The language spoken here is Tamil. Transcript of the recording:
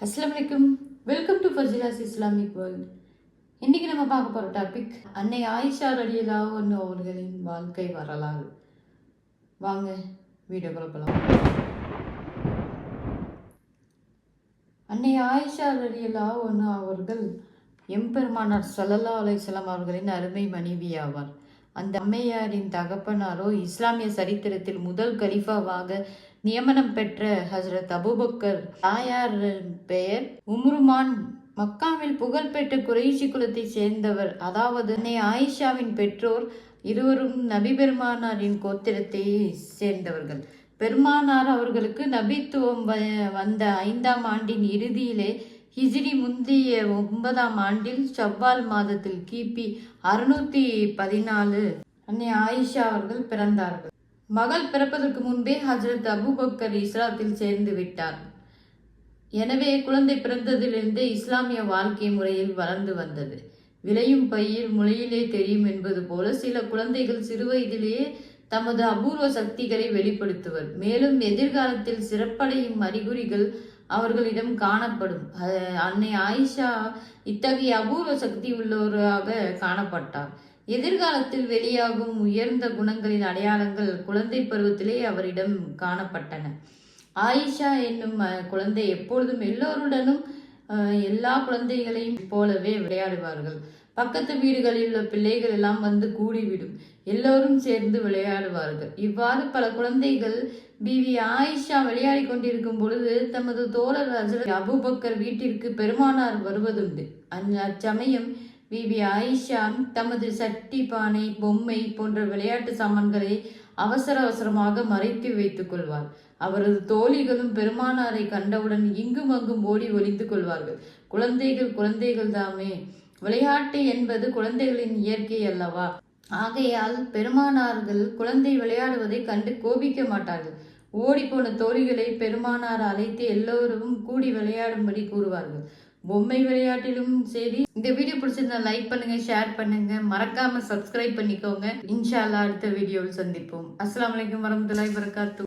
அஸ்ஸலாமு அலைக்கும். Welcome to Fazila's Islamic world. இன்னைக்கு நம்ம பார்க்க போகிற டாபிக் அன்னை ஆயிஷா ரலியல்லாஹு அன்ஹா அவர்களின் வாழ்க்கை வரலாறு. வாங்க வீடியோக்குள்ள போகலாம். அன்னை ஆயிஷா ரலியல்லாஹு அன்ஹா அவர்கள் எம்பெருமானார் ஸல்லல்லாஹு அலைஹி வஸல்லம் அவர்களின் அருமை மனைவி ஆவார். அந்த அம்மையாரின் தகப்பனாரோ இஸ்லாமிய சரித்திரத்தில் முதல் கலீஃபாவாக நியமனம் பெற்ற ஹசரத் அபூபக்கர். தாயார் பெயர் உம்ருமான். மக்காவில் புகழ்பெற்ற குறைஷி குலத்தை சேர்ந்தவர். அதாவது அன்னை ஆயிஷாவின் பெற்றோர் இருவரும் நபி பெருமானாரின் கோத்திரத்தை சேர்ந்தவர்கள். பெருமானார் அவர்களுக்கு நபித்துவம் வந்த 5ஆம் ஆண்டின் இறுதியிலே ஹிஜ்ரி முந்தைய 9ஆம் ஆண்டில் ஷவ்வால் மாதத்தில் கிபி 614 அன்னை ஆயிஷா அவர்கள் பிறந்தார்கள். மகள் பிறப்பதற்கு முன்பே ஹஜரத் அபூபக்கர் இஸ்லாத்தில் சேர்ந்து விட்டார். எனவே குழந்தை பிறந்ததிலிருந்தே இஸ்லாமிய வாழ்க்கை முறையில் வளர்ந்து வந்தது. விளையும் பயிர் முளையிலே தெரியும் என்பது போல சில குழந்தைகள் சிறுவயதிலேயே தமது அபூர்வ சக்திகளை வெளிப்படுத்துவர். மேலும் எதிர்காலத்தில் சிறப்படையும் அறிகுறிகள் அவர்களிடம் காணப்படும். அன்னை ஆயிஷா இத்தகைய அபூர்வ சக்தி உள்ளவராக காணப்பட்டார். எதிர்காலத்தில் வெளியாகும் உயர்ந்த குணங்களின் அடையாளங்கள் குழந்தை பருவத்திலே அவரிடம் காணப்பட்டன. ஆயிஷா என்னும் குழந்தை எப்பொழுதும் எல்லோருடனும் எல்லா குழந்தைகளையும் போலவே விளையாடுவார்கள். பக்கத்து வீடுகளில் உள்ள பிள்ளைகள் எல்லாம் வந்து கூடிவிடும். எல்லோரும் சேர்ந்து விளையாடுவார்கள். இவ்வாறு பல குழந்தைகள் பிவி ஆயிஷா விளையாடி கொண்டிருக்கும் பொழுது தமது தோழர் ஹஜ்ரத் அபூபக்கர் வீட்டிற்கு பெருமானார் வருவதுண்டு. அச்சமயம் பிபி ஆயிஷா தமது சட்டி, பானை, பொம்மை போன்ற விளையாட்டு சாமான்களை அவசரமாக மறைத்து வைத்துக் கொள்வார். அவரது தோழிகளும் பெருமானாரை கண்டவுடன் இங்கும் அங்கும் ஓடி ஒளிந்து கொள்வார்கள். குழந்தைகள் தாமே, விளையாட்டு என்பது குழந்தைகளின் இயற்கை அல்லவா? ஆகையால் பெருமானார்கள் குழந்தை விளையாடுவதை கண்டு கோபிக்க மாட்டார்கள். ஓடிப்போன தோழிகளை பெருமானார் அழைத்து எல்லோரும் கூடி விளையாடும்படி கூறுவார்கள். பொம்மை விளையாட்டிலும் சரி. இந்த வீடியோ பிடிச்சிருந்தா லைக் பண்ணுங்க, ஷேர் பண்ணுங்க, மறக்காம சப்ஸ்கிரைப் பண்ணிக்கோங்க. இன்ஷா அல்லாஹ் அடுத்த வீடியோவில் சந்திப்போம். அஸ்ஸலாமு அலைக்கும் வரஹ்மத்துல்லாஹி வபரகாத்துஹு.